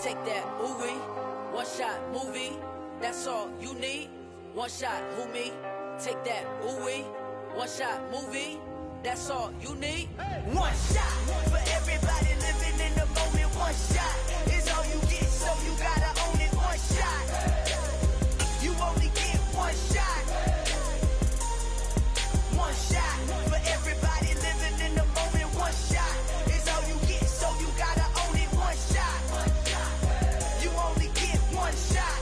take that, ooh-wee. One shot, movie, that's all you need. One shot, who me? Take that, ooh-wee. One shot, movie, that's all you need. One shot for everybody living in the moment. One shot is all you get, so you gotta own it. One shot, you only get one shot. One shot for everybody living in the moment. One shot is all you get, so you gotta own it. One shot, you only get one shot.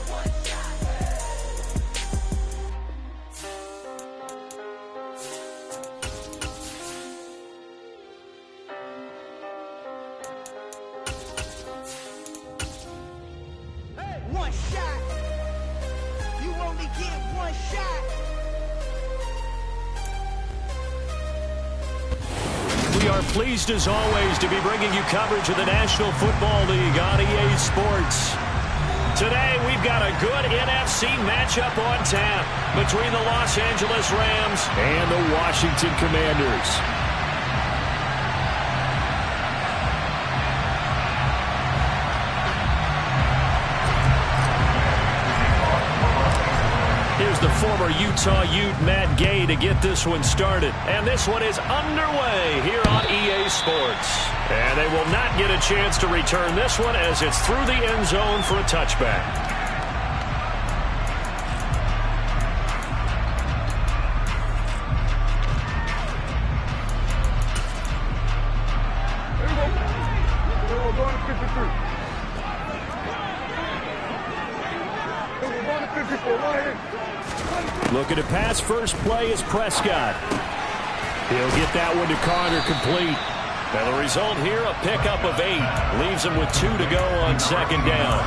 One shot. You only get one shot. We are pleased as always to be bringing you coverage of the National Football League on EA Sports. Today we've got a good NFC matchup on tap between the Los Angeles Rams and the Washington Commanders. Here's the former Utah Ute Matt Gay to get this one started. And this one is underway here on EA Sports. And they will not get a chance to return this one as it's through the end zone for a touchback. Looking to pass, first play is Prescott. He'll get that one to Carter complete. And the result here, a pickup of 8. Leaves him with 2 to go on second down.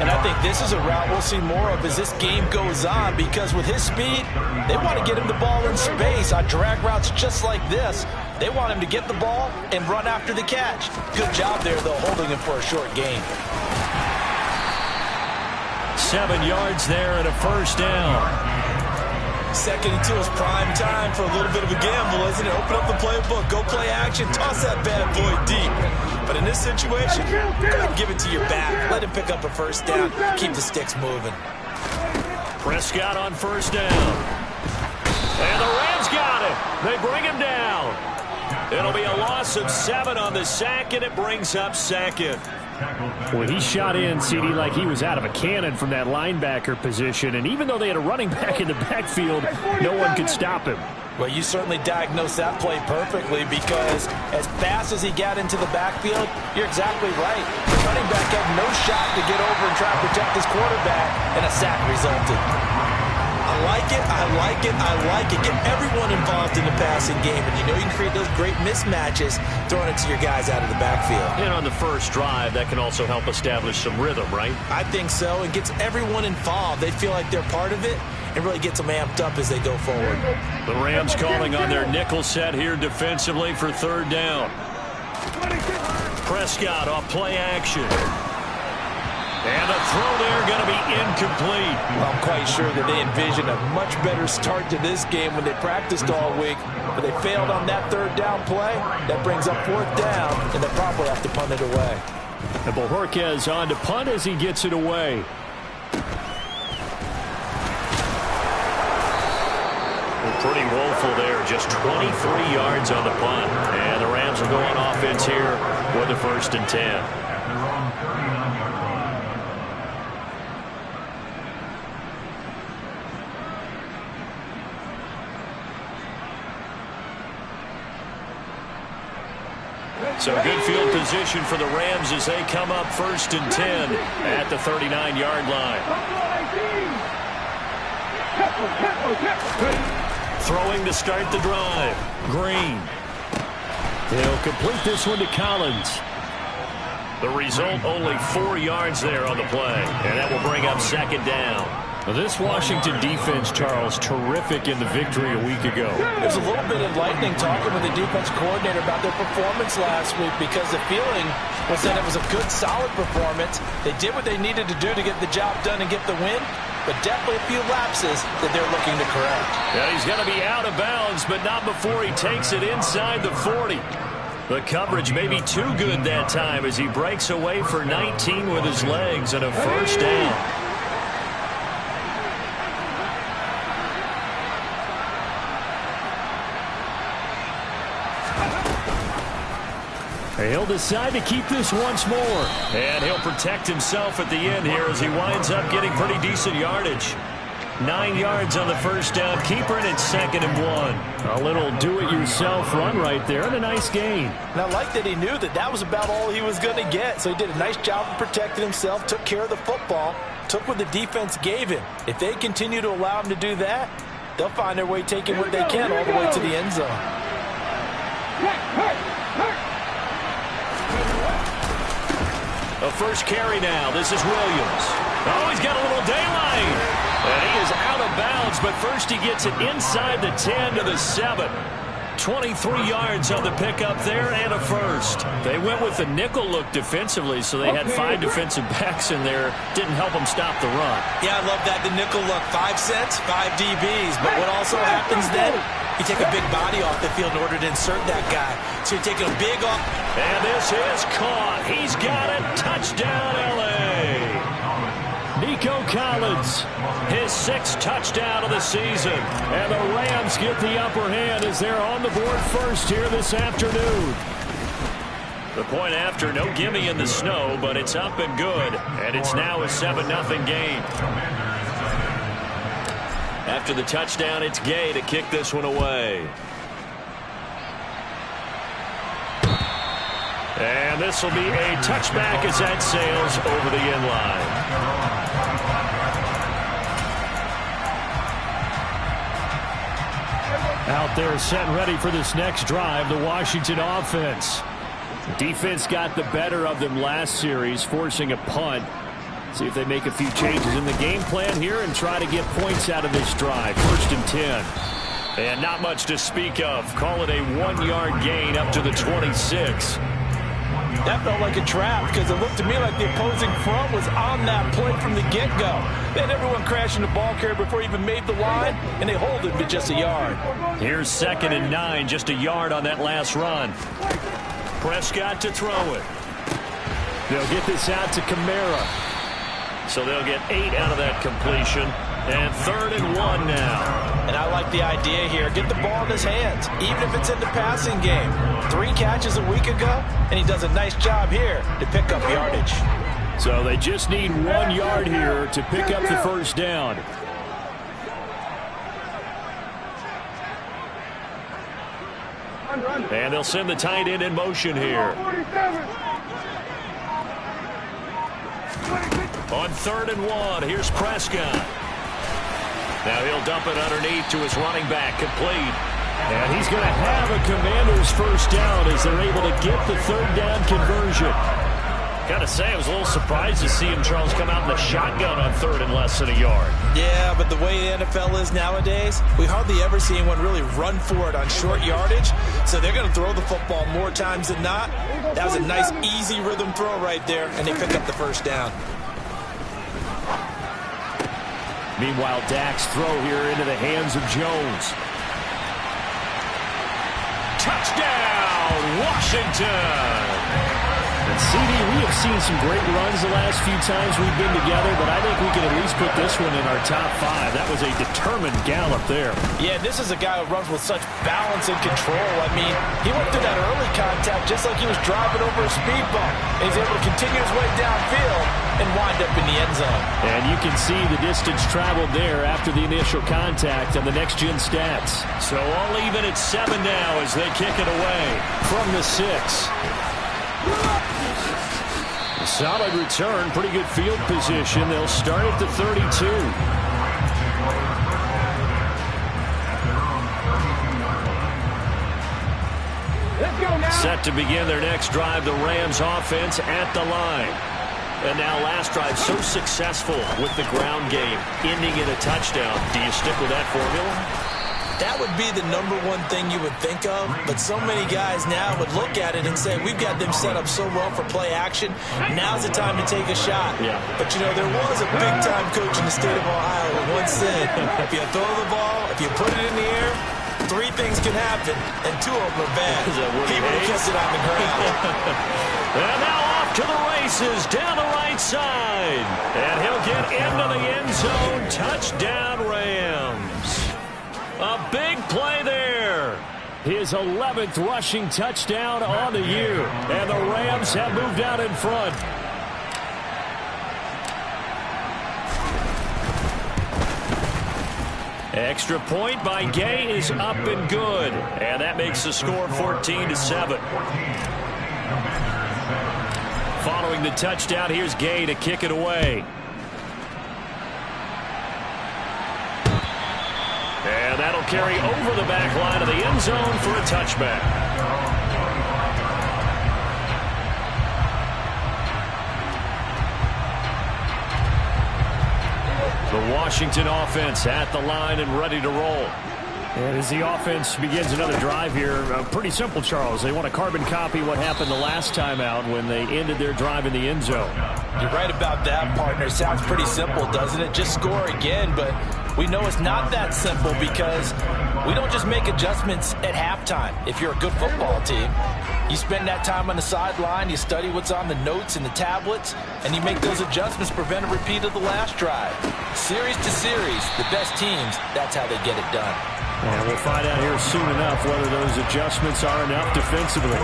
And I think this is a route we'll see more of as this game goes on, because with his speed, they want to get him the ball in space on drag routes just like this. They want him to get the ball and run after the catch. Good job there, though, holding him for a short gain. 7 yards there and a first down. Second and 2 is prime time for a little bit of a gamble, isn't it? Open up the playbook, go play action, toss that bad boy deep. But in this situation, go ahead and give it to your back. Let him pick up a first down, keep the sticks moving. Prescott on first down. And the Rams got it. They bring him down. It'll be a loss of 7 on the sack, and it brings up second. Well, he shot in, CD, like he was out of a cannon from that linebacker position. And even though they had a running back in the backfield, no one could stop him. Well, you certainly diagnosed that play perfectly, because as fast as he got into the backfield, you're exactly right. The running back had no shot to get over and try to protect his quarterback, and a sack resulted. I like it, I like it, I like it. Get everyone involved in the passing game, and you know you can create those great mismatches throwing it to your guys out of the backfield. And on the first drive, that can also help establish some rhythm, right? I think so. It gets everyone involved. They feel like they're part of it, and really gets them amped up as they go forward. The Rams calling on their nickel set here defensively for third down. Prescott off play action. And a throw there going to be incomplete. Well, I'm quite sure that they envisioned a much better start to this game when they practiced all week, but they failed on that third down play. That brings up fourth down, and they probably have to punt it away. And Bojorquez on to punt as he gets it away. Well, pretty woeful there. Just 23 yards on the punt. And the Rams will go on offense here with the 1st and 10. So good field position for the Rams as they come up 1st and 10 at the 39-yard line. Throwing to start the drive. Green. He'll complete this one to Collins. The result, only 4 yards there on the play. And that will bring up second down. Well, this Washington defense, Charles, terrific in the victory a week ago. There's a little bit enlightening talking with the defense coordinator about their performance last week, because the feeling was that it was a good, solid performance. They did what they needed to do to get the job done and get the win, but definitely a few lapses that they're looking to correct. Yeah, he's going to be out of bounds, but not before he takes it inside the 40. The coverage may be too good that time as he breaks away for 19 with his legs and a first down. He'll decide to keep this once more. And he'll protect himself at the end here as he winds up getting pretty decent yardage. 9 yards on the first down. Keeper, and it's 2nd and 1. A little do-it-yourself run right there, and a nice gain. And I like that he knew that that was about all he was going to get. So he did a nice job of protecting himself, took care of the football, took what the defense gave him. If they continue to allow him to do that, they'll find their way taking what they can all the way to the end zone. A first carry now. This is Williams. Oh, he's got a little daylight. And he is out of bounds, but first he gets it inside the 10 to the 7. 23 yards on the pickup there and a first. They went with the nickel look defensively, so they had 5 defensive backs in there. Didn't help them stop the run. Yeah, I love that, the nickel look. 5 cents, 5 DBs. But what also happens then, you take a big body off the field in order to insert that guy. So you're taking a big off. And this is caught. He's got it. Touchdown, L.A. Nico Collins, his 6th touchdown of the season. And the Rams get the upper hand as they're on the board first here this afternoon. The point after, no gimme in the snow, but it's up and good. And it's now a 7-0 game. After the touchdown, it's Gay to kick this one away. And this will be a touchback as that sails over the end line. Out there set and ready for this next drive, the Washington offense. Defense got the better of them last series, forcing a punt. See if they make a few changes in the game plan here and try to get points out of this drive. 1st and 10. And not much to speak of. Call it a 1-yard gain up to the 26. That felt like a trap because it looked to me like the opposing front was on that play from the get-go. They had everyone crashing the ball carrier before he even made the line, and they hold him to just a yard. Here's 2nd and 9, just a yard on that last run. Prescott to throw it. They'll get this out to Kamara. So they'll get 8 out of that completion. And 3rd and 1 now. And I like the idea here. Get the ball in his hands, even if it's in the passing game. 3 catches a week ago, and he does a nice job here to pick up yardage. So they just need 1 yard here to pick up the first down. And they'll send the tight end in motion here. On 3rd and 1, here's Prescott. Now he'll dump it underneath to his running back, complete. And he's going to have a Commander's first down as they're able to get the 3rd down conversion. Got to say, I was a little surprised to see him, Charles, come out in the shotgun on 3rd and less than a yard. Yeah, but the way the NFL is nowadays, we hardly ever see anyone really run for it on short yardage. So they're going to throw the football more times than not. That was a nice, easy rhythm throw right there, and they pick up the first down. Meanwhile, Dak's throw here into the hands of Jones. Touchdown, Washington! And CD, we have seen some great runs the last few times we've been together, but I think we can at least put this one in our top 5. That was a determined gallop there. Yeah, this is a guy who runs with such balance and control. I mean, he went through that early contact just like he was driving over a speed bump. And he's able to continue his way downfield and wind up in the end zone. And you can see the distance traveled there after the initial contact on the next-gen stats. So all even at 7 now as they kick it away from the 6. Solid return, pretty good field position. They'll start at the 32. Set to begin their next drive, the Rams offense at the line. And now last drive so successful with the ground game, ending in a touchdown. Do you stick with that formula? That would be the #1 thing you would think of, but so many guys now would look at it and say, we've got them set up so well for play action. Now's the time to take a shot. Yeah. But, you know, there was a big-time coach in the state of Ohio who once said, if you throw the ball, if you put it in the air, three things can happen, and two of them are bad. He would have kept it on the ground. And now off to the races down the right side. And he'll get into the end zone. Touchdown, Rams. A big play there. His 11th rushing touchdown on the year. And the Rams have moved out in front. Extra point by Gay is up and good. And that makes the score 14-7. Following the touchdown, here's Gay to kick it away. And that'll carry over the back line of the end zone for a touchback. The Washington offense at the line and ready to roll. And as the offense begins another drive here, pretty simple, Charles. They want to carbon copy what happened the last time out when they ended their drive in the end zone. You're right about that, partner. Sounds pretty simple, doesn't it? Just score again, but we know it's not that simple because we don't just make adjustments at halftime. If you're a good football team, you spend that time on the sideline, you study what's on the notes and the tablets, and you make those adjustments, prevent a repeat of the last drive. Series to series, the best teams, that's how they get it done. And we'll find out here soon enough whether those adjustments are enough defensively.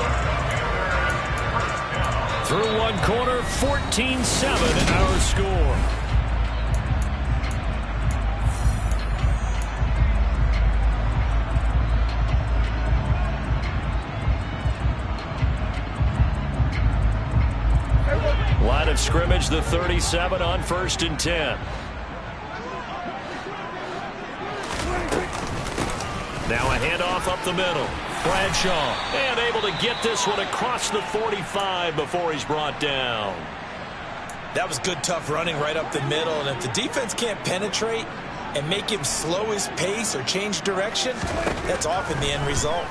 Through one quarter, 14-7 in our score. Line of scrimmage, the 37 on 1st and 10. Now a handoff up the middle. Bradshaw, and able to get this one across the 45 before he's brought down. That was good, tough running right up the middle, and if the defense can't penetrate and make him slow his pace or change direction, that's often the end result.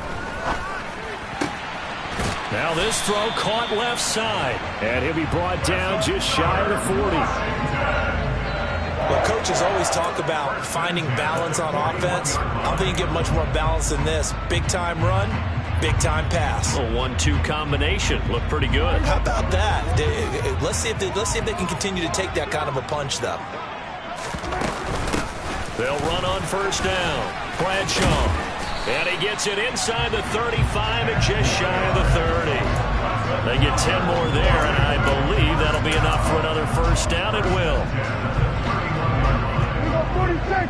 Now this throw caught left side, and he'll be brought down just shy of the 40. Well, coaches always talk about finding balance on offense. I don't think you get much more balance than this. Big-time run, big-time pass. A 1-2 combination. Looked pretty good. How about that? Let's see if they can continue to take that kind of a punch, though. They'll run on 1st down. Bradshaw. And he gets it inside the 35 and just shy of the 30. They get 10 more there, and I believe that'll be enough for another 1st down. It will. 46.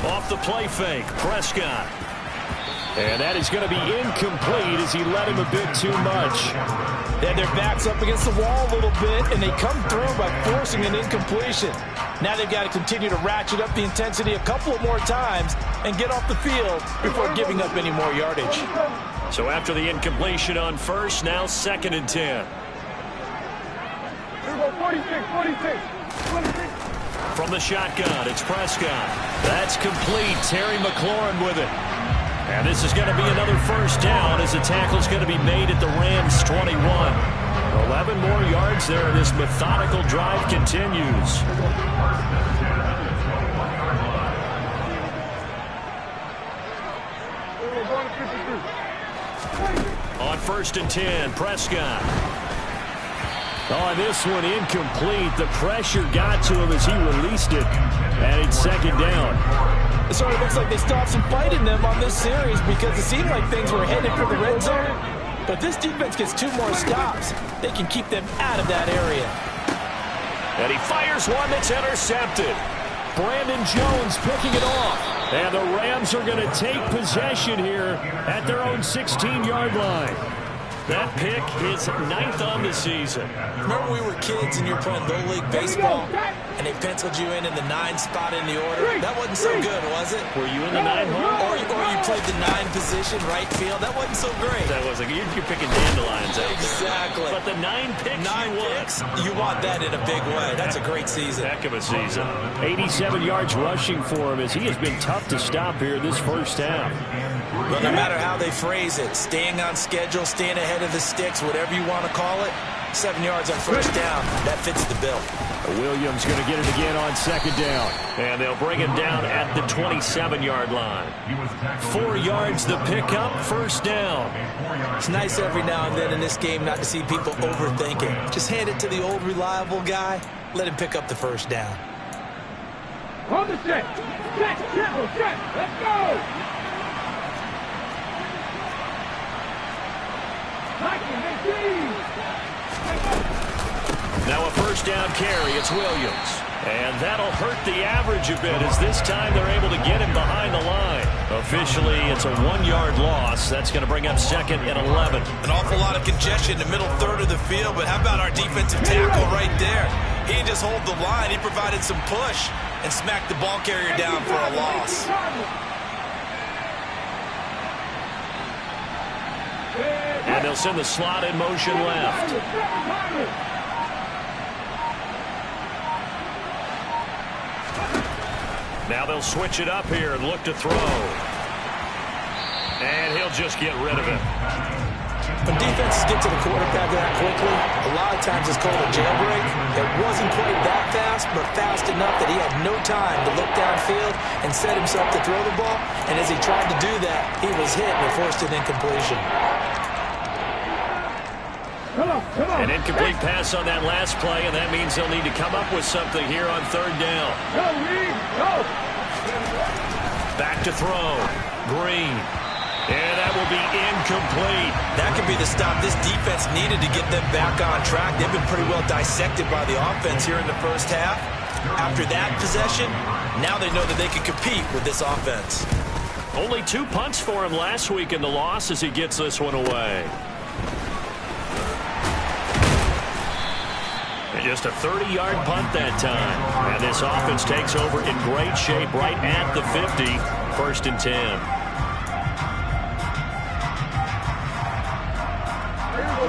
Off the play fake, Prescott. And that is going to be incomplete as he let him a bit too much. They had their backs up against the wall a little bit, and they come through by forcing an incompletion. Now they've got to continue to ratchet up the intensity a couple of more times and get off the field before giving up any more yardage. So after the incompletion on 1st, now 2nd and 10. 46. From the shotgun, it's Prescott. That's complete. Terry McLaurin with it. And this is going to be another 1st down as the tackle's going to be made at the Rams' 21. 11 more yards there. This methodical drive continues. On 1st and 10, Prescott. Oh, this one incomplete. The pressure got to him as he released it. And it's 2nd down. It sort of looks like they stopped some fight in them on this series because it seemed like things were headed for the red zone. But this defense gets 2 more stops. They can keep them out of that area. And he fires one that's intercepted. Brandon Jones picking it off. And the Rams are going to take possession here at their own 16-yard line. That pick is 9th on the season. Remember we were kids and you were playing Little League Baseball and they penciled you in the 9 spot in the order? That wasn't so good, was it? Were you in the 9 hole? Or you played the 9 position, right field? That wasn't so great. That wasn't. You're picking dandelions out there. Exactly. But the 9 picks 9 picks, you want that in a big way. That's a great season. Heck of a season. 87 yards rushing for him as he has been tough to stop here this 1st half. Well, no matter how they phrase it, staying on schedule, staying ahead of the sticks, whatever you want to call it, 7 yards on first down. That fits the bill. Williams going to get it again on second down. And they'll bring him down at the 27-yard line. 4 yards the pickup, first down. It's nice every now and then in this game not to see people overthinking. Just hand it to the old reliable guy. Let him pick up the first down. On the set. Set. Let's go. Now a first down carry. It's Williams. And that'll hurt the average a bit as this time they're able to get him behind the line. Officially, it's a 1-yard loss. That's going to bring up second and 11. An awful lot of congestion in the middle third of the field, but how about our defensive tackle right there? He didn't just hold the line. He provided some push and smacked the ball carrier down for a loss. And they'll send the slot in motion left. Now they'll switch it up here and look to throw. And he'll just get rid of it. When defenses get to the quarterback that quickly, a lot of times it's called a jailbreak. It wasn't quite that fast, but fast enough that he had no time to look downfield and set himself to throw the ball. And as he tried to do that, he was hit and forced an incompletion. An incomplete pass on that last play, and that means they'll need to come up with something here on third down. Back to throw. Green. And that will be incomplete. That could be the stop this defense needed to get them back on track. They've been pretty well dissected by the offense here in the first half. After that possession, now they know that they can compete with this offense. Only 2 punts for him last week in the loss as he gets this one away. And just a 30-yard punt that time. And this offense takes over in great shape right at the 50. First and 10.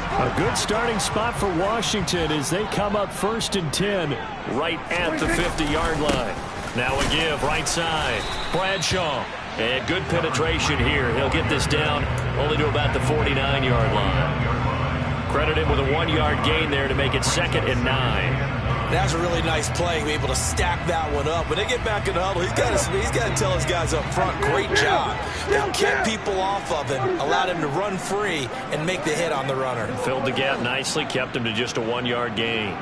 A good starting spot for Washington as they come up first and 10 right at the 50-yard line. Now a give right side. Bradshaw. And good penetration here. He'll get this down only to about the 49-yard line. Credit him with a 1-yard gain there to make it second and 9. That's a really nice play, be able to stack that one up. When they get back in the huddle, he's got to tell his guys up front, great job. That kept people off of him, allowed him to run free and make the hit on the runner. Filled the gap nicely, kept him to just a 1-yard gain.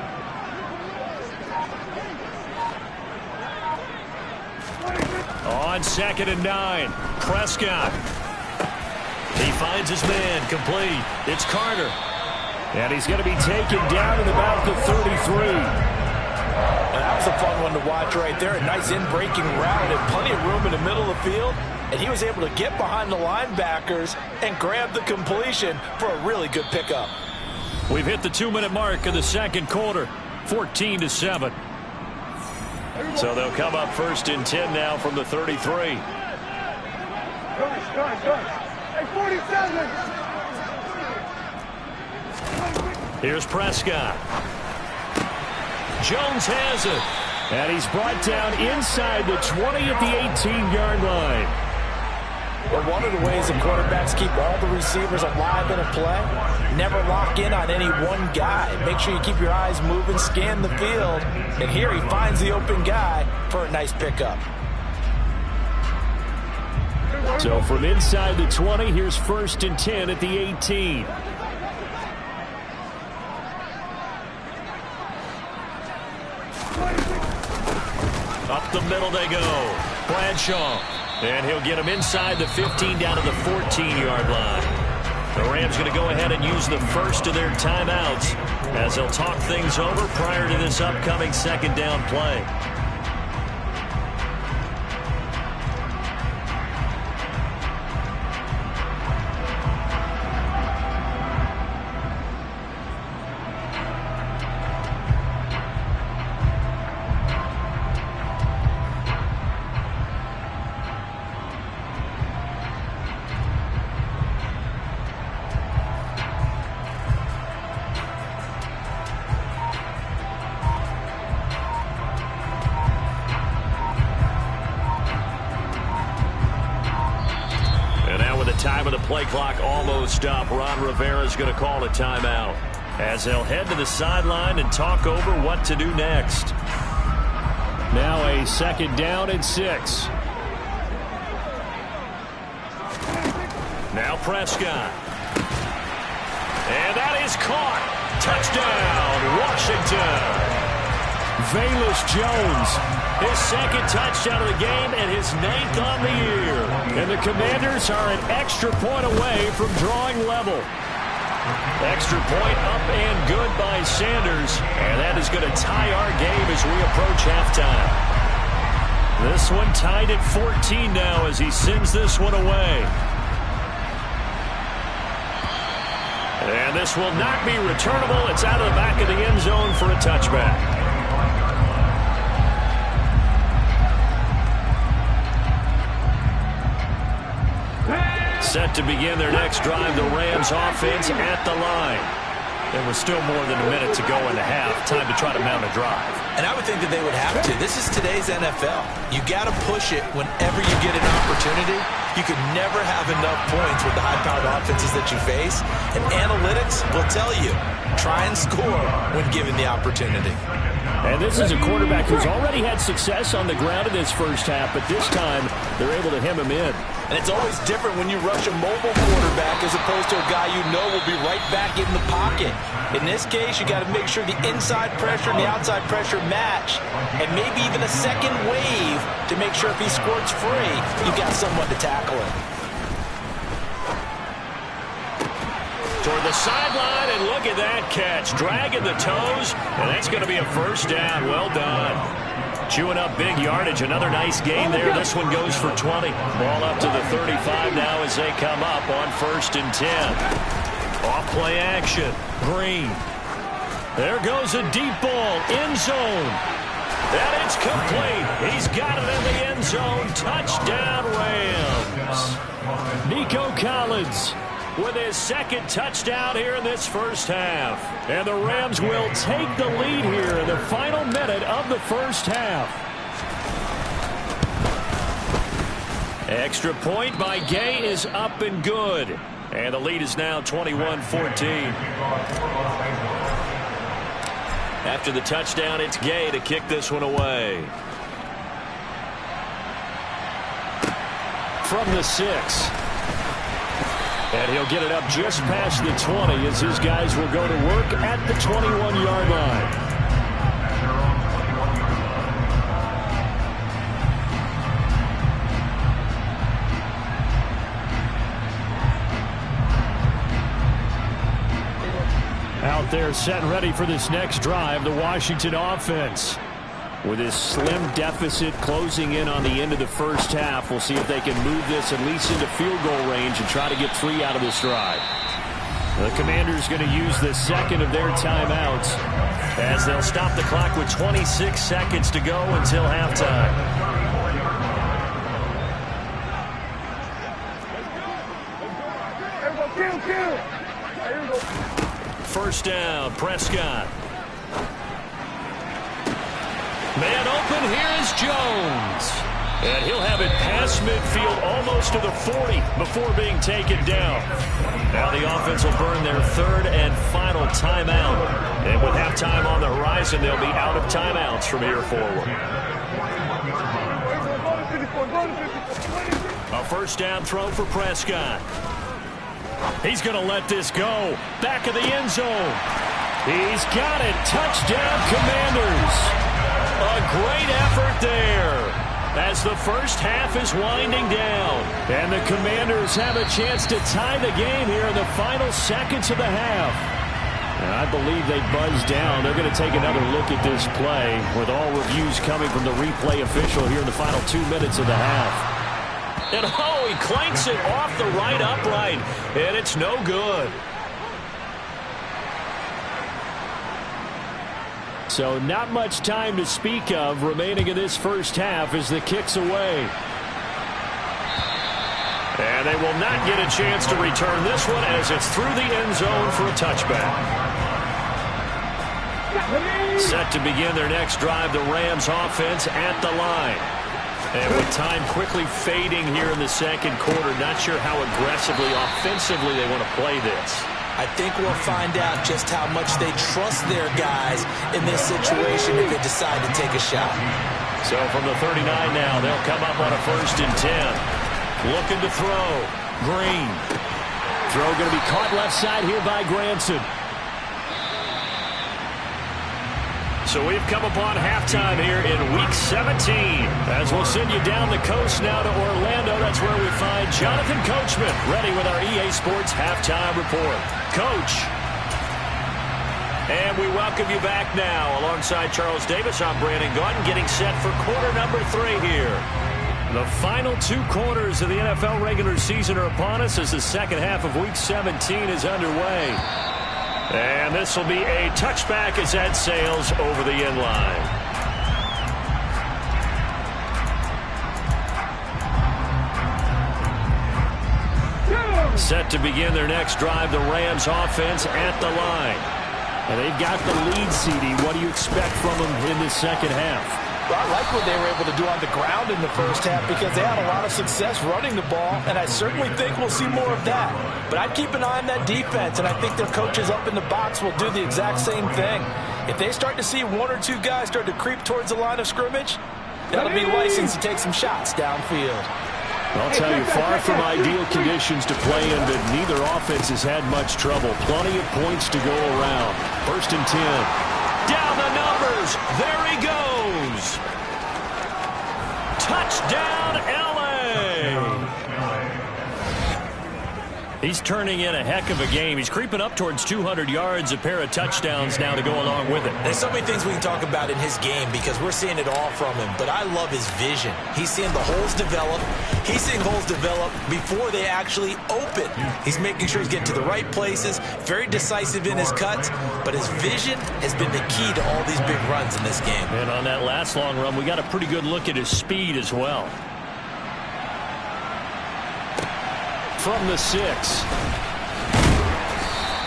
On second and 9, Prescott. He finds his man, complete. It's Carter. And he's going to be taken down at about the 33. That was a fun one to watch right there. A nice in-breaking route and plenty of room in the middle of the field. And he was able to get behind the linebackers and grab the completion for a really good pickup. We've hit the 2-minute mark of the second quarter, 14-7. So they'll come up first and 10 now from the 33. Hey, 47. Here's Prescott. Jones has it. And he's brought down inside the 20 at the 18-yard line. Well, one of the ways the quarterbacks keep all the receivers alive in a play, never lock in on any one guy. Make sure you keep your eyes moving, scan the field. And here he finds the open guy for a nice pickup. So from inside the 20, here's first and 10 at the 18. Up the middle they go. Bradshaw. And he'll get him inside the 15 down to the 14-yard line. The Rams going to go ahead and use the first of their timeouts as they'll talk things over prior to this upcoming second down play. Time of the play clock almost up. Ron Rivera's going to call a timeout. as they'll head to the sideline and talk over what to do next. Now a 2nd down and 6. Now Prescott. And that is caught. Touchdown, Washington. Velus Jones, His 2nd touchdown of the game and his 9th on the year. and the Commanders are an extra point away from drawing level. Extra point up and good by Sanders. And that is going to tie our game as we approach halftime. This one tied at 14 now as he sends this one away. And this will not be returnable. It's out of the back of the end zone for a touchback. Set to begin their next drive, the Rams offense at the line. There was still more than a minute to go in the half. Time to try to mount a drive. And I would think that they would have to. This is today's NFL. You got to push it whenever you get an opportunity. You could never have enough points with the high-powered offenses that you face. And analytics will tell you, try and score when given the opportunity. And this is a quarterback who's already had success on the ground in this first half, but this time they're able to hem him in. And it's always different when you rush a mobile quarterback as opposed to a guy you know will be right back in the pocket. In this case, you got to make sure the inside pressure and the outside pressure match, and maybe even a second wave to make sure if he squirts free, you've got someone to tackle him. Toward the sideline, and look at that catch. Dragging the toes, and that's going to be a 1st down. Well done. Chewing up big yardage. Another nice gain there. This one goes for 20. Ball up to the 35 now as they come up on 1st and 10. Off play action. Green. There goes a deep ball. End zone. And it's complete. He's got it in the end zone. Touchdown, Rams. Nico Collins with his 2nd touchdown here in this first half. And the Rams will take the lead here in the final minute of the first half. Extra point by Gay is up and good. And the lead is now 21-14. After the touchdown, it's Gay to kick this one away. From the 6. And he'll get it up just past the 20 as his guys will go to work at the 21-yard line. Out there set and ready for this next drive, the Washington offense. With this slim deficit closing in on the end of the first half, we'll see if they can move this at least into field goal range and try to get 3 out of this drive. The Commanders going to use the 2nd of their timeouts as they'll stop the clock with 26 seconds to go until halftime. First down, Prescott. Man open, here is Jones. And he'll have it past midfield almost to the 40 before being taken down. Now the offense will burn their 3rd and final timeout. And with halftime on the horizon, they'll be out of timeouts from here forward. A 1st down throw for Prescott. He's going to let this go. Back of the end zone. He's got it. Touchdown, Commanders. A great effort there as the first half is winding down. And the Commanders have a chance to tie the game here in the final seconds of the half. And I believe they buzzed down. They're going to take another look at this play with all reviews coming from the replay official here in the final 2 minutes of the half. And oh, he clanks it off the right upright, and it's no good. So not much time to speak of remaining in this first half as the kick's away. And they will not get a chance to return this one as it's through the end zone for a touchback. Set to begin their next drive, the Rams offense at the line. And with time quickly fading here in the 2nd quarter, not sure how aggressively, offensively they want to play this. I think we'll find out just how much they trust their guys in this situation if they decide to take a shot. So from the 39 now, they'll come up on a 1st and 10. Looking to throw. Green. Throw going to be caught left side here by Granson. So we've come upon halftime here in Week 17. As we'll send you down the coast now to Orlando, that's where we find Jonathan Coachman ready with our EA Sports Halftime Report. Coach. And we welcome you back now. Alongside Charles Davis, I'm Brandon Gaudin, getting set for quarter number 3 here. The final 2 quarters of the NFL regular season are upon us as the second half of Week 17 is underway. And this will be a touchback as that sails over the end line. Set to begin their next drive, the Rams offense at the line. And they've got the lead, CD. What do you expect from them in the second half? Well, I like what they were able to do on the ground in the first half because they had a lot of success running the ball, and I certainly think we'll see more of that. But I'd keep an eye on that defense, and I think their coaches up in the box will do the exact same thing. If they start to see 1 or 2 guys start to creep towards the line of scrimmage, that'll be licensed to take some shots downfield. I'll tell you, far from ideal conditions to play in, but neither offense has had much trouble. Plenty of points to go around. 1st and 10. Down the numbers. There he goes. Touchdown, L.A. He's turning in a heck of a game. He's creeping up towards 200 yards, a pair of touchdowns now to go along with it. There's so many things we can talk about in his game because we're seeing it all from him, but I love his vision. He's seeing the holes develop. He's seeing holes develop before they actually open. He's making sure he's getting to the right places, very decisive in his cuts, but his vision has been the key to all these big runs in this game. And on that last long run, we got a pretty good look at his speed as well. From the 6.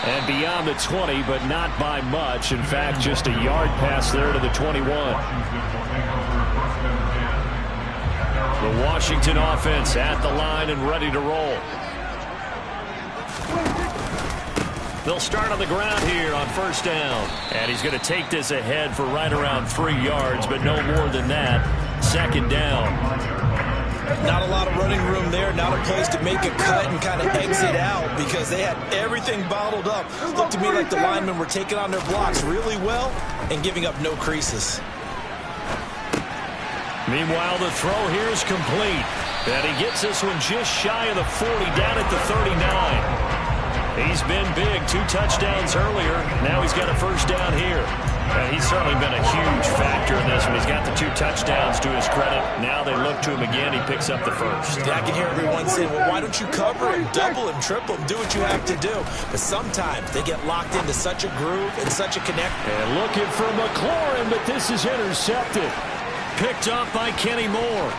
And beyond the 20, but not by much. In fact, just a yard pass there to the 21. The Washington offense at the line and ready to roll. They'll start on the ground here on 1st down. And he's going to take this ahead for right around 3 yards, but no more than that. 2nd down. Not a lot of running room there, not a place to make a cut and kind of exit out because they had everything bottled up. Looked to me like the linemen were taking on their blocks really well and giving up no creases. Meanwhile, the throw here is complete. And he gets this one just shy of the 40, down at the 39. He's been big, 2 touchdowns earlier. Now he's got a 1st down here. And he's certainly been a huge factor in this one. He's got the 2 touchdowns to his credit. Now they look to him again. He picks up the 1st. Yeah, I can hear everyone saying, well, why don't you cover him, double him, triple him, do what you have to do. But sometimes they get locked into such a groove and such a connect. And looking for McLaurin, but this is intercepted. Picked up by Kenny Moore.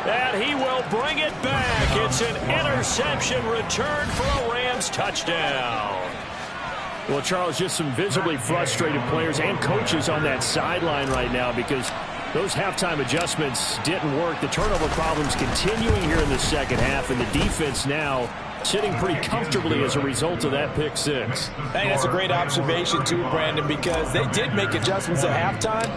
And he will bring it back. It's an interception return for a Rams touchdown. Well, Charles, just some visibly frustrated players and coaches on that sideline right now because those halftime adjustments didn't work. The turnover problems continuing here in the second half, and the defense now sitting pretty comfortably as a result of that pick 6. I think that's a great observation, too, Brandon, because they did make adjustments at halftime.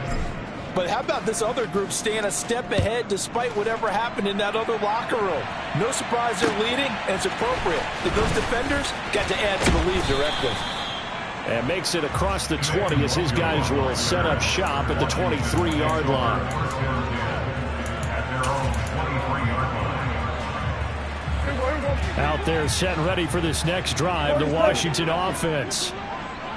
But how about this other group staying a step ahead despite whatever happened in that other locker room? No surprise they're leading, and it's appropriate that those defenders got to add to the lead directly. And makes it across the 20 as his guys will set up shop at the 23-yard line. Out there set and ready for this next drive, the Washington offense.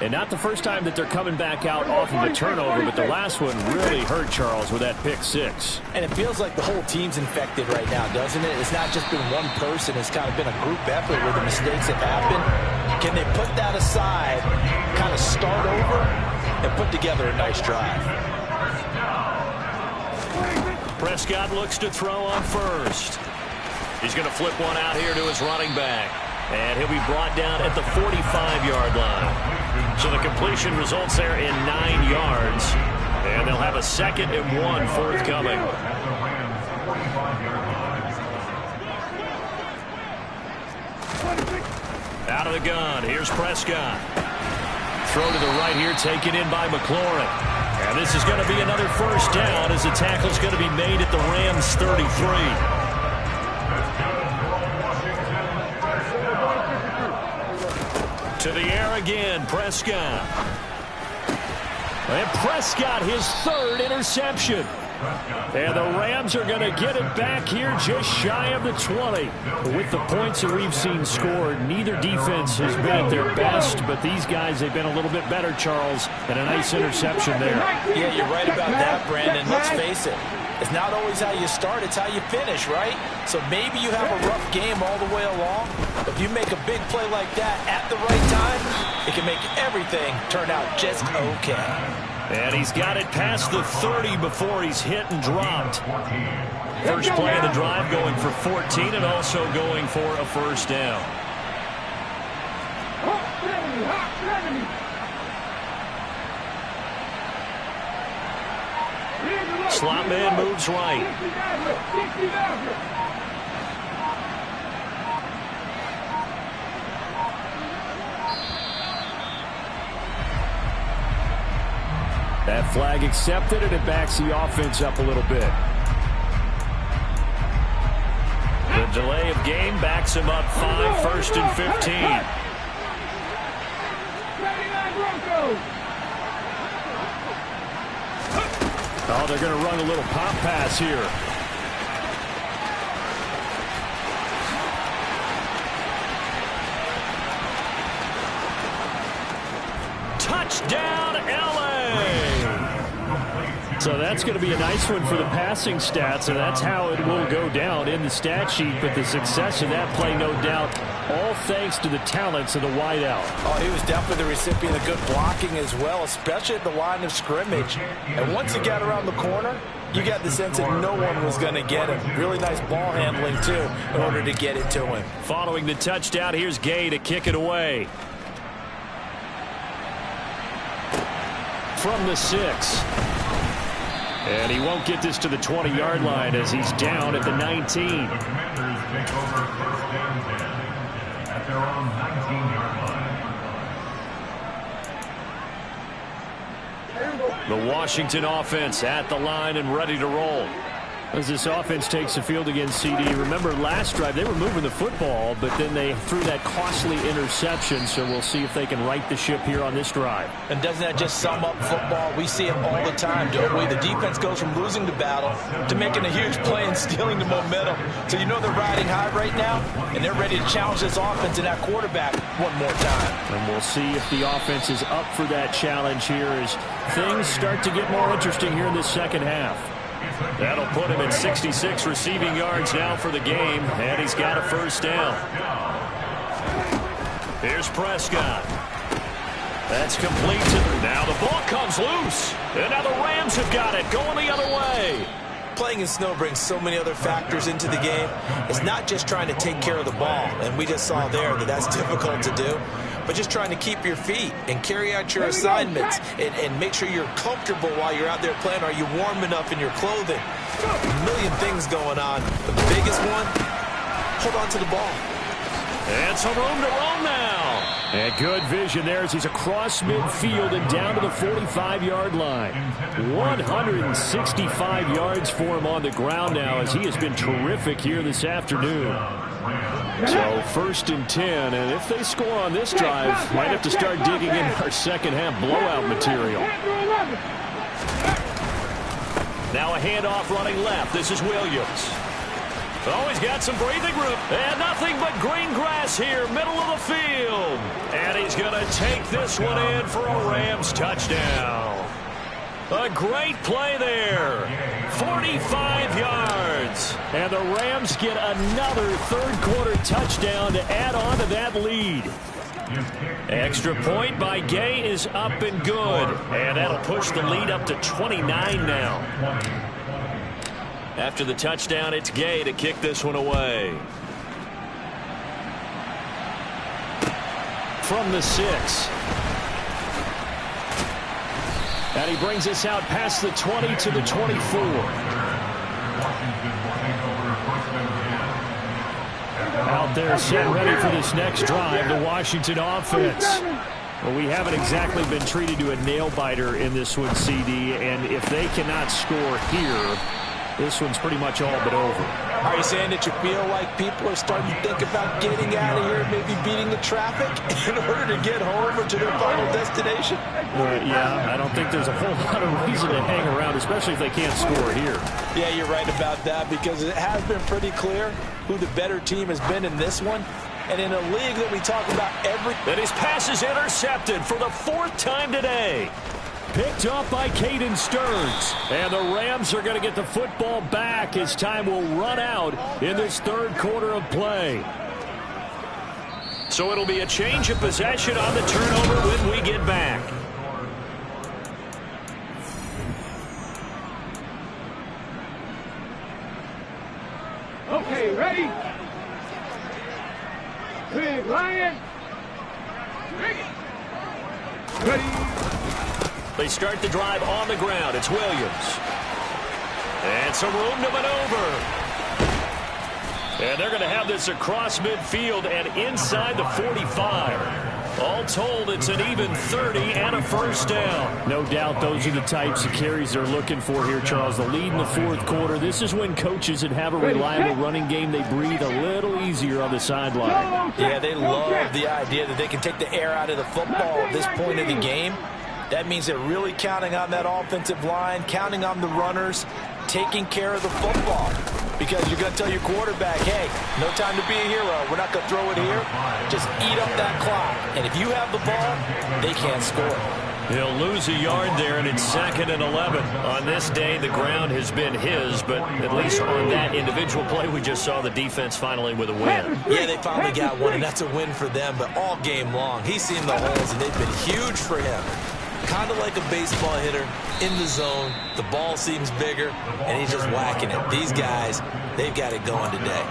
And not the first time that they're coming back out off of a turnover, but the last one really hurt Charles with that pick 6. And it feels like the whole team's infected right now, doesn't it? It's not just been one person. It's kind of been a group effort where the mistakes have happened. Can they put that aside, kind of start over, and put together a nice drive? Prescott looks to throw on 1st. He's going to flip one out here to his running back. And he'll be brought down at the 45-yard line. So the completion results there in 9 yards. And they'll have a 2nd and 1 forthcoming. Out of the gun, here's Prescott. Throw to the right here, taken in by McLaurin. And this is going to be another first down as the tackle's going to be made at the Rams 33. To the air again, Prescott. And Prescott, his third interception. And the Rams are going to get it back here just shy of the 20. With the points that we've seen scored, neither defense has been at their best, but these guys, they've been a little bit better, Charles, and a nice interception there. Yeah, you're right about that, Brandon. Let's face it. It's not always how you start, it's how you finish, right? So maybe you have a rough game all the way along, but if you make a big play like that at the right time, it can make everything turn out just okay. And he's got it past the 30 before he's hit and dropped. First play of the drive going for 14 and also going for a first down. Slot man moves right. That flag accepted, and it backs the offense up a little bit. The delay of game backs him up 5, 1st and 15. Oh, they're going to run a little pop pass here. Touchdown, LA! So that's going to be a nice one for the passing stats, and that's how it will go down in the stat sheet. But the success of that play, no doubt, all thanks to the talents of the wideout. Oh, he was definitely the recipient of good blocking as well, especially at the line of scrimmage. And once he got around the corner, you got the sense that no one was going to get him. Really nice ball handling, too, in order to get it to him. Following the touchdown, here's Gay to kick it away. From the 6. And he won't get this to the 20-yard line as he's down at the 19. The Washington offense at the line and ready to roll. As this offense takes the field against CD, remember last drive they were moving the football, but then they threw that costly interception, so we'll see if they can right the ship here on this drive. And doesn't that just sum up football? We see it all the time, don't we? The defense goes from losing the battle to making a huge play and stealing the momentum. So you know they're riding high right now, and they're ready to challenge this offense and that quarterback one more time. And we'll see if the offense is up for that challenge here as things start to get more interesting here in this second half. That'll put him at 66 receiving yards now for the game, and he's got a first down. Here's Prescott. That's complete. Now the ball comes loose, and now the Rams have got it going the other way. Playing in snow brings so many other factors into the game. It's not just trying to take care of the ball, and we just saw there that that's difficult to do, but just trying to keep your feet and carry out your assignments and make sure you're comfortable while you're out there playing. Are you warm enough in your clothing? A million things going on, but the biggest one, hold on to the ball. And some room to roam now. And good vision there as he's across midfield and down to the 45-yard line. 165 yards for him on the ground now as he has been terrific here this afternoon. So 1st and 10, and if they score on this drive, might have to start digging in our second half blowout material. Now a handoff running left. This is Williams. Oh, he's got some breathing room. And nothing but green grass here, middle of the field. And he's going to take this one in for a Rams touchdown. A great play there. 45 yards. And the Rams get another third-quarter touchdown to add on to that lead. Extra point by Gay is up and good. And that'll push the lead up to 29 now. After the touchdown, it's Gay to kick this one away. From the 6. And he brings us out past the 20 to the 24. out there set ready for this next drive, the Washington offense. Well, we haven't exactly been treated to a nail-biter in this one, CD, and if they cannot score here, this one's pretty much all but over. Are you saying that you feel like people are starting to think about getting out of here, maybe beating the traffic in order to get home or to their final destination? Yeah, I don't think there's a whole lot of reason to hang around, especially if they can't score here. Yeah, you're right about that, because it has been pretty clear who the better team has been in this one. And in a league that we talk about every... And his pass is intercepted for the 4th time today. Picked up by Caden Stearns. And the Rams are going to get the football back as time will run out in this 3rd quarter of play. So it'll be a change of possession on the turnover when we get back. Okay, ready? Big Lion. Ready. They start the drive on the ground. It's Williams. And some room to maneuver. And they're going to have this across midfield and inside the 45. All told, it's an even 30 and a first down. No doubt those are the types of carries they're looking for here, Charles. The lead in the 4th quarter. This is when coaches that have a reliable running game, they breathe a little easier on the sideline. Yeah, they love the idea that they can take the air out of the football at this point in the game. That means they're really counting on that offensive line, counting on the runners, taking care of the football. Because you're going to tell your quarterback, hey, no time to be a hero. We're not going to throw it here. Just eat up that clock. And if you have the ball, they can't score. He'll lose a yard there, and it's 2nd and 11. On this day, the ground has been his, but at least on that individual play, we just saw the defense finally with a win. Yeah, they finally got one, and that's a win for them. But all game long, he's seen the holes, and they've been huge for him. Kind of like a baseball hitter in the zone. The ball seems bigger, and he's just whacking it. These guys, they've got it going today.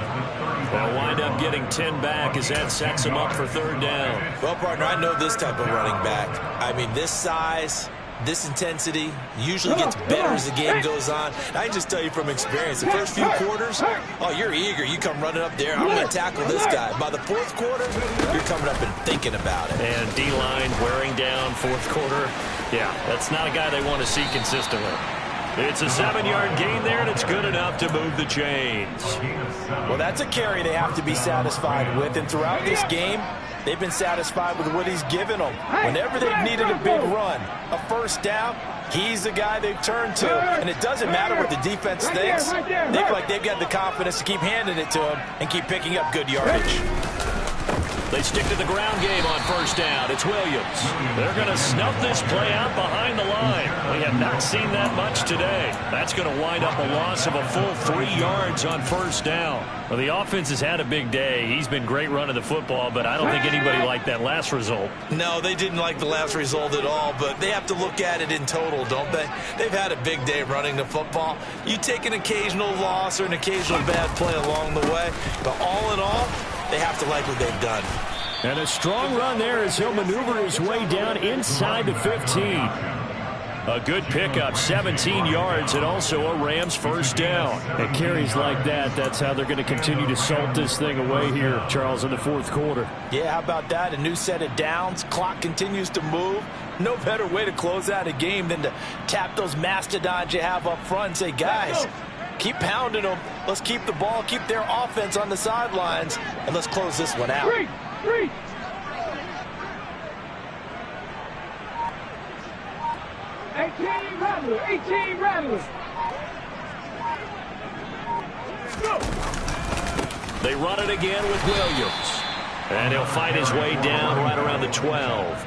They'll wind up getting 10 back as that sets them up for 3rd down. Well, partner, I know this type of running back. I mean, this size, this intensity usually gets better as the game goes on. I can just tell you from experience, the first few quarters, oh, you're eager. You come running up there, I'm going to tackle this guy. By the 4th quarter, you're coming up and thinking about it. And D-line wearing down 4th quarter. Yeah, that's not a guy they want to see consistently. It's a 7-yard gain there, and it's good enough to move the chains. Well, that's a carry they have to be satisfied with. And throughout this game, they've been satisfied with what he's given them. Whenever they've needed a big run, a first down, he's the guy they've turned to. And it doesn't matter what the defense thinks. They feel like they've got the confidence to keep handing it to him and keep picking up good yardage. They stick to the ground game on 1st down. It's Williams. They're going to snuff this play out behind the line. We have not seen that much today. That's going to wind up a loss of a full 3 yards on 1st down. Well, the offense has had a big day. He's been great running the football, but I don't think anybody liked that last result. No, they didn't like the last result at all, but they have to look at it in total, don't they? They've had a big day running the football. You take an occasional loss or an occasional bad play along the way, but all in all, they have to like what they've done. And a strong run there as he'll maneuver his way down inside the 15. A good pickup, 17 yards, and also a Rams 1st down. And carries like that, that's how they're going to continue to salt this thing away here, Charles, in the 4th quarter. Yeah, how about that? A new set of downs. Clock continues to move. No better way to close out a game than to tap those mastodons you have up front and say, guys, keep pounding them. Let's keep the ball, keep their offense on the sidelines, and let's close this one out. 3. 18 Rattler. 18 Rattler. They run it again with Williams. And he'll fight his way down right around the 12.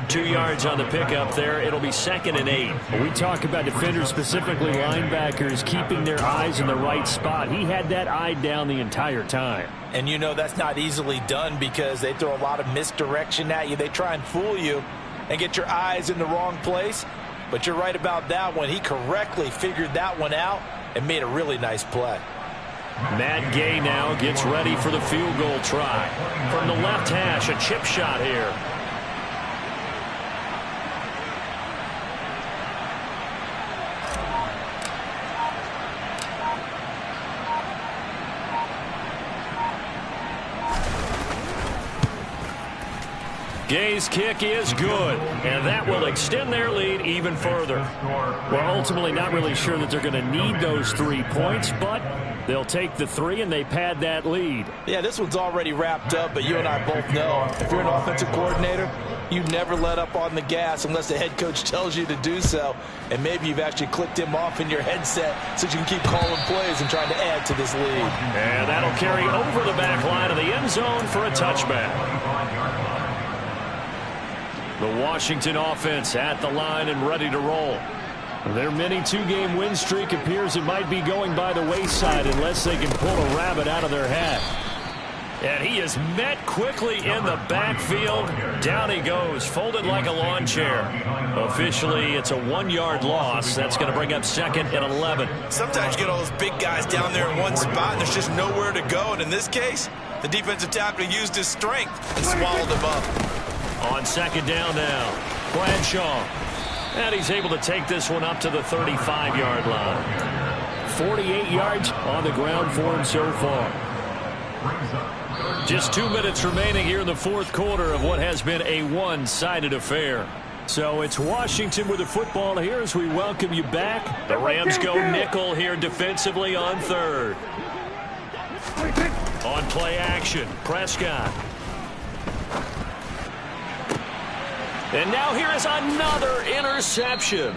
2 yards on the pickup there. It'll be 2nd and 8. We talk about defenders, specifically linebackers, keeping their eyes in the right spot. He had that eye down the entire time. And you know that's not easily done because they throw a lot of misdirection at you. They try and fool you and get your eyes in the wrong place. But you're right about that one. He correctly figured that one out and made a really nice play. Matt Gay now gets ready for the field goal try. From the left hash, a chip shot here. Gay's kick is good, and that will extend their lead even further. We're ultimately not really sure that they're going to need those 3 points, but they'll take the 3 and they pad that lead. Yeah, this one's already wrapped up, but you and I both know if you're an offensive coordinator, you never let up on the gas unless the head coach tells you to do so. And maybe you've actually clicked him off in your headset so you can keep calling plays and trying to add to this lead. And that'll carry over the back line of the end zone for a touchback. The Washington offense at the line and ready to roll. Their mini 2-game win streak appears it might be going by the wayside unless they can pull a rabbit out of their hat. And he is met quickly in the backfield. Down he goes, folded like a lawn chair. Officially, it's a 1-yard loss. That's going to bring up 2nd and 11. Sometimes you get all those big guys down there in one spot, and there's just nowhere to go. And in this case, the defensive tackle used his strength and swallowed him up. On 2nd down now, Bradshaw. And he's able to take this one up to the 35-yard line. 48 yards on the ground for him so far. Just 2 minutes remaining here in the 4th quarter of what has been a one-sided affair. So it's Washington with the football here as we welcome you back. The Rams go nickel here defensively on 3rd. On play action, Prescott. And now here is another interception.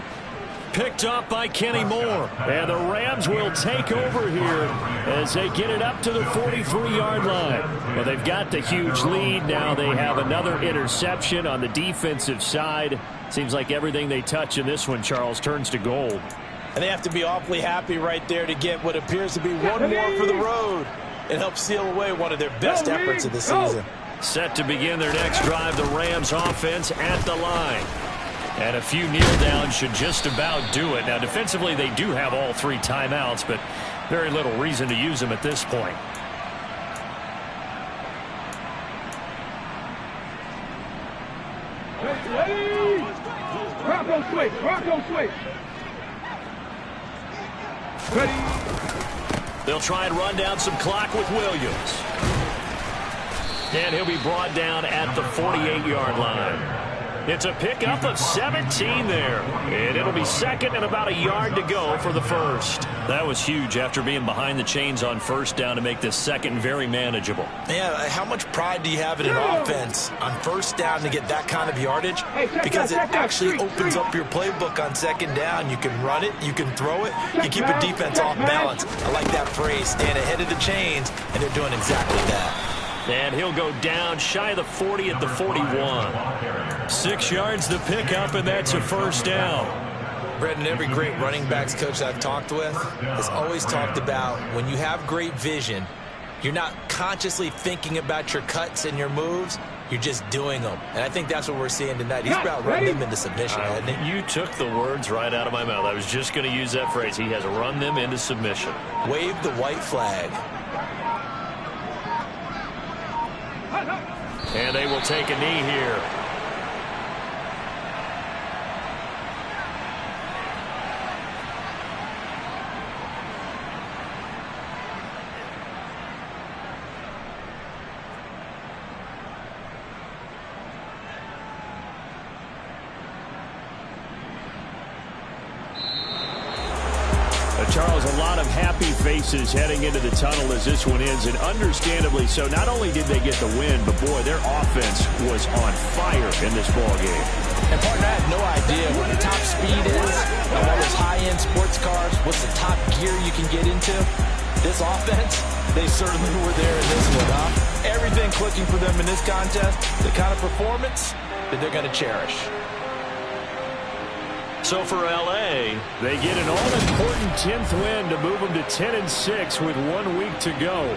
Picked up by Kenny Moore. And the Rams will take over here as they get it up to the 43-yard line. Well, they've got the huge lead. Now they have another interception on the defensive side. Seems like everything they touch in this one, Charles, turns to gold. And they have to be awfully happy right there to get what appears to be one more for the road and help seal away one of their best efforts of the season. Set to begin their next drive, the Rams offense at the line. And a few kneel downs should just about do it. Now, defensively, they do have all 3 timeouts, but very little reason to use them at this point. Bronco switch. Bronco switch. Ready. They'll try and run down some clock with Williams. And he'll be brought down at the 48-yard line. It's a pickup of 17 there. And it'll be 2nd and about a yard to go for the 1st. That was huge after being behind the chains on 1st down to make this 2nd very manageable. Yeah, how much pride do you have in an offense on 1st down to get that kind of yardage? Because it actually opens up your playbook on 2nd down. You can run it, you can throw it, you keep a defense off balance. I like that phrase, stand ahead of the chains, and they're doing exactly that. And he'll go down shy of the 40 at the 41. 6 yards to pick up, and that's a 1st down. Brendan, every great running backs coach I've talked with has always talked about when you have great vision, you're not consciously thinking about your cuts and your moves. You're just doing them. And I think that's what we're seeing tonight. He's about running them into submission, hasn't he? You took the words right out of my mouth. I was just going to use that phrase. He has run them into submission. Wave the white flag. And they will take a knee here. Charles, a lot of happy faces heading into the tunnel as this one ends, and understandably so. Not only did they get the win, but boy, their offense was on fire in this ball game. And partner, I had no idea what the top speed is of all those high-end sports cars. What's the top gear you can get into? This offense, they certainly were there in this one, huh? Everything clicking for them in this contest, the kind of performance that they're going to cherish. So for L.A., they get an all-important 10th win to move them to 10-6 with 1 week to go.